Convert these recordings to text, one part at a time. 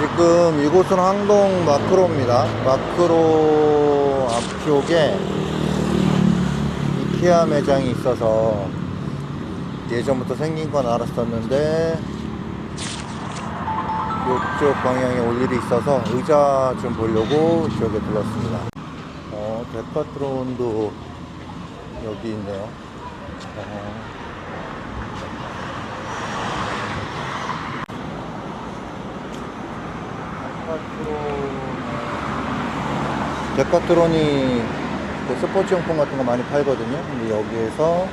지금 이곳은 항동 마크로입니다. 마크로 앞쪽에 이케아 매장이 있어서 예전부터 생긴 건 알았었는데 이쪽 방향에 올 일이 있어서 의자 좀 보려고 이쪽에 들렀습니다. 데카트론도 여기 있네요. 데카트론이 그 스포츠용품 같은 거 많이 팔거든요. 근데 여기에서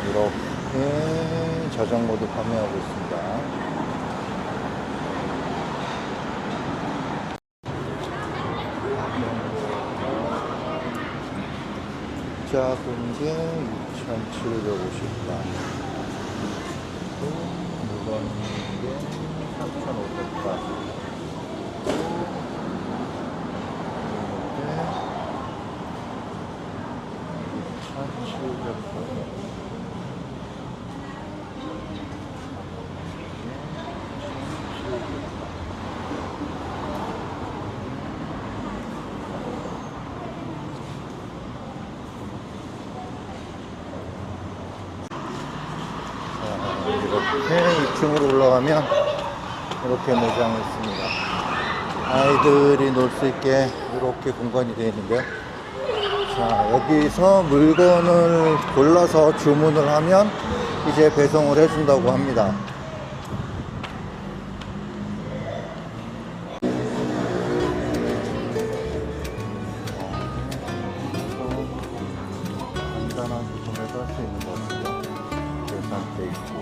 이렇게 자전거도 판매하고 있습니다. 작은 게 2,750원, 또 무거운 게 3,500원. 이렇게 2층으로 올라가면 이렇게 매장이 있습니다. 아이들이 놀 수 있게 이렇게 공간이 되어 있는데요. 자, 여기서 물건을 골라서 주문을 하면 이제 배송을 해준다고 합니다. 간단하게 구매를 할 수 있는 것 같아요. 계산대 있고.